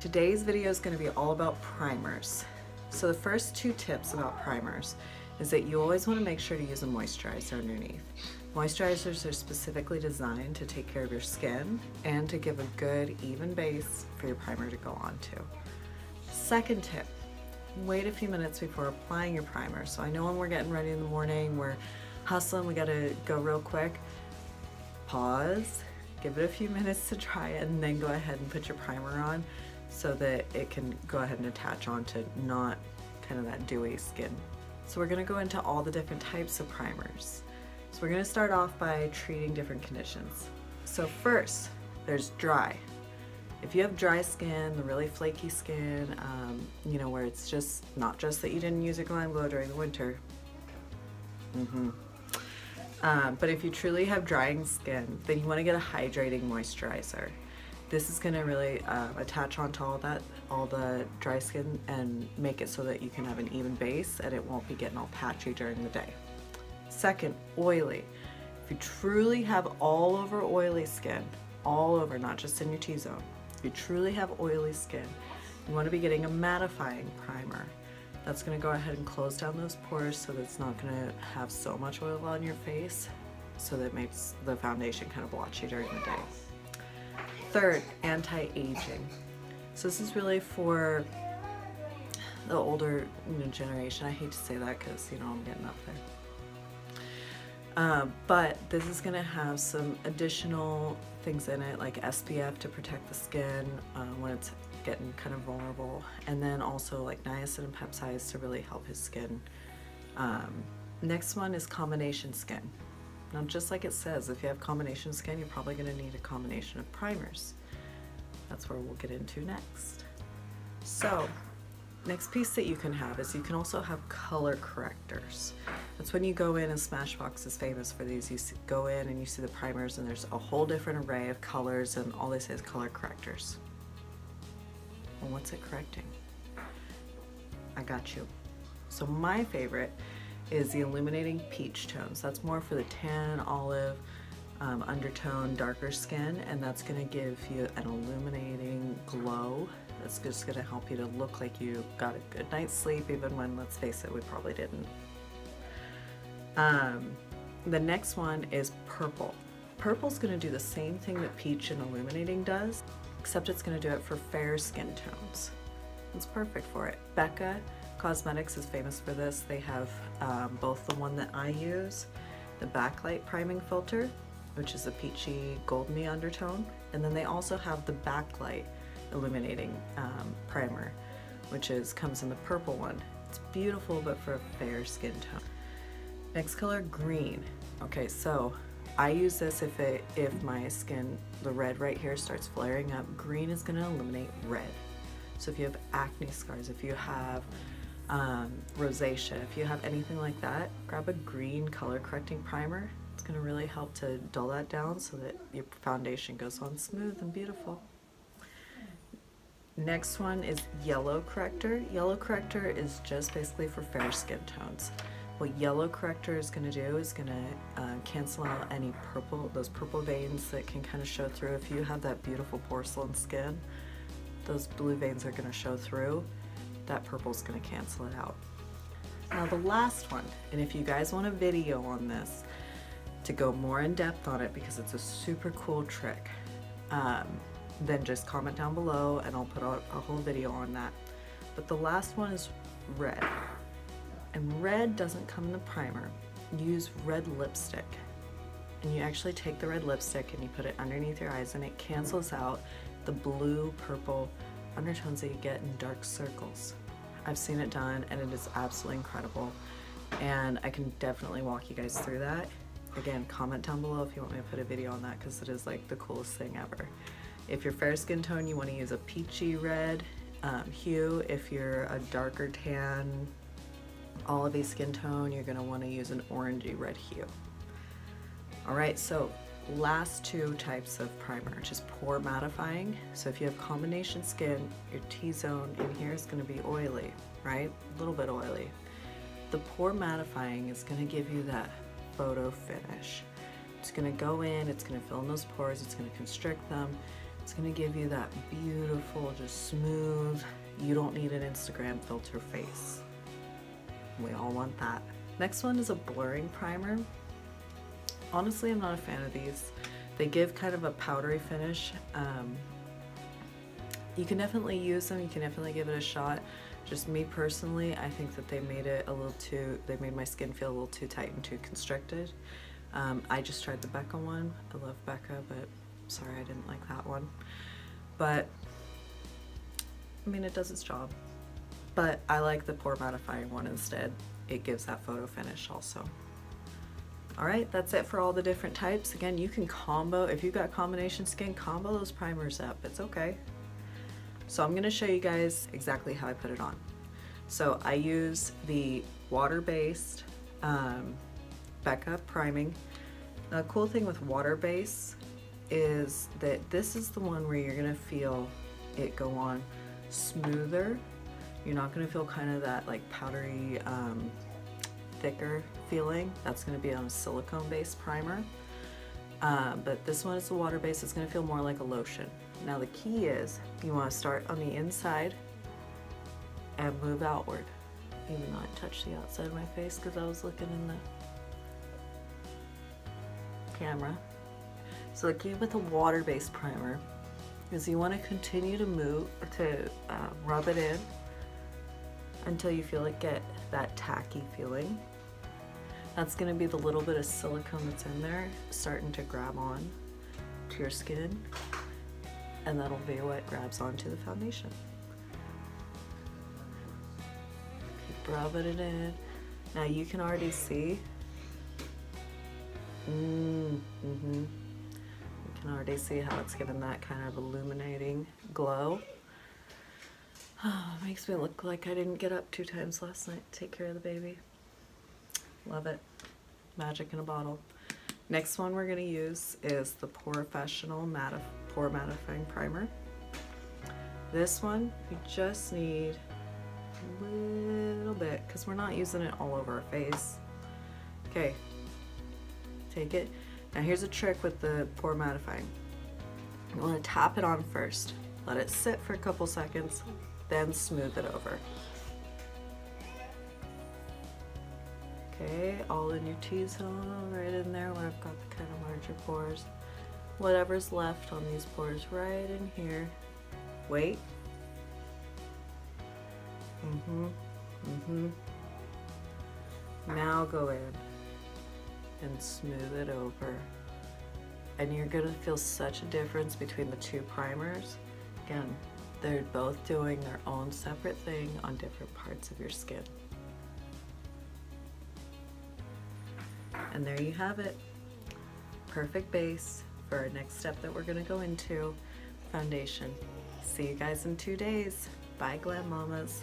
Today's video is going to be all about primers. So the first two tips about primers is that you always want to make sure to use a moisturizer underneath. Moisturizers are specifically designed to take care of your skin and to give a good even base for your primer to go onto. Second tip, wait a few minutes before applying your primer. So I know when we're getting ready in the morning, we're hustling, we gotta go real quick. Pause, give it a few minutes to dry it, and then go ahead and put your primer on so that it can go ahead and attach onto not kind of that dewy skin. So we're gonna go into all the different types of primers. So we're gonna start off by treating different conditions. So first, there's dry. If you have dry skin, the really flaky skin, you know, where it's just not just that you didn't use a Glam Glow during the winter. But if you truly have drying skin, then you want to get a hydrating moisturizer. This is going to really attach onto all the dry skin and make it so that you can have an even base and it won't be getting all patchy during the day. Second, oily. If you truly have all over oily skin, all over, not just in your T-zone, if you truly have oily skin, you want to be getting a mattifying primer. That's going to go ahead and close down those pores so that it's not going to have so much oil on your face so that it makes the foundation kind of blotchy during the day. Third, anti-aging. So this is really for the older generation. I hate to say that because, you know, I'm getting up there. But this is going to have some additional things in it like SPF to protect the skin when it's getting kind of vulnerable, and then also like niacin and peptides to really help his skin. Next one is combination skin. Now, just like it says, if you have combination skin, you're probably going to need a combination of primers. That's where we'll get into next. So next piece that you can have is you can also have color correctors. That's when you go in, and Smashbox is famous for these. You go in and you see the primers and there's a whole different array of colors and all they say is color correctors. Well, what's it correcting? I got you. So my favorite is the illuminating peach tones. That's more for the tan, olive, undertone, darker skin, and that's gonna give you an illuminating glow. That's just gonna help you to look like you got a good night's sleep, even when, let's face it, we probably didn't. The next one is purple. Purple's gonna do the same thing that peach and illuminating does, except it's going to do it for fair skin tones. It's perfect for it. Becca Cosmetics is famous for this. They have both the one that I use, the Backlight priming filter, which is a peachy golden undertone, and then they also have the Backlight illuminating primer, which comes in the purple one. It's beautiful, but for a fair skin tone. Next color, green. Okay, so I use this if my skin, the red right here, starts flaring up. Green is going to eliminate red. So if you have acne scars, if you have rosacea, if you have anything like that, grab a green color correcting primer. It's going to really help to dull that down so that your foundation goes on smooth and beautiful. Next one is yellow corrector. Yellow corrector is just basically for fair skin tones. What yellow corrector is going to do is going to cancel out any purple, those purple veins that can kind of show through. If you have that beautiful porcelain skin, those blue veins are going to show through. That purple is going to cancel it out. Now the last one, and if you guys want a video on this to go more in depth on it because it's a super cool trick, then just comment down below and I'll put out a whole video on that. But the last one is red. And red doesn't come in the primer. You use red lipstick. And you actually take the red lipstick and you put it underneath your eyes and it cancels out the blue, purple undertones that you get in dark circles. I've seen it done and it is absolutely incredible. And I can definitely walk you guys through that. Again, comment down below if you want me to put a video on that because it is like the coolest thing ever. If you're fair skin tone, you want to use a peachy red hue. If you're a darker tan, olivey skin tone, you're going to want to use an orangey red hue. Alright, so last two types of primer, which is pore mattifying. So if you have combination skin, your T-zone in here is going to be oily, right? A little bit oily. The pore mattifying is going to give you that photo finish. It's going to go in, it's going to fill in those pores, it's going to constrict them, It's gonna give you that beautiful, just smooth, you don't need an Instagram filter face. We all want that. Next one is a blurring primer. Honestly, I'm not a fan of these. They give kind of a powdery finish. You can definitely use them, you can definitely give it a shot. Just me personally, I think that they made it a little too, they made my skin feel a little too tight and too constricted. I just tried the Becca one. I love Becca, but sorry, I didn't like that one. But, I mean, it does its job. But I like the Pore Mattifying one instead. It gives that photo finish also. Alright, that's it for all the different types. Again, you can combo, if you've got combination skin, combo those primers up. It's okay. So I'm going to show you guys exactly how I put it on. So I use the water-based Becca priming. The cool thing with water-based is that this is the one where you're going to feel it go on smoother. You're not going to feel kind of that like powdery, thicker feeling. That's going to be on a silicone-based primer. But this one is a water-based. It's going to feel more like a lotion. Now the key is you want to start on the inside and move outward. Even though I touched the outside of my face because I was looking in the camera. So the key with a water-based primer is you want to continue to rub it in until you feel it get that tacky feeling. That's going to be the little bit of silicone that's in there starting to grab on to your skin, and that'll be what grabs onto the foundation. Keep rubbing it in. Now you can already see, you can already see how it's given that kind of illuminating glow. Oh, it makes me look like I didn't get up 2 times last night to take care of the baby. Love it. Magic in a bottle. Next one we're going to use is the Porefessional Pore Mattifying Primer. This one, you just need a little bit because we're not using it all over our face. Okay, take it. Now here's a trick with the Pore Mattifying. You want to tap it on first. Let it sit for a couple seconds, then smooth it over. Okay, all in your T-zone, right in there where I've got the kind of larger pores. Whatever's left on these pores, right in here. Wait. Now go in and smooth it over. And you're gonna feel such a difference between the 2 primers. Again, they're both doing their own separate thing on different parts of your skin. And there you have it. Perfect base for our next step that we're gonna go into, foundation. See you guys in 2 days. Bye, Glam Mamas.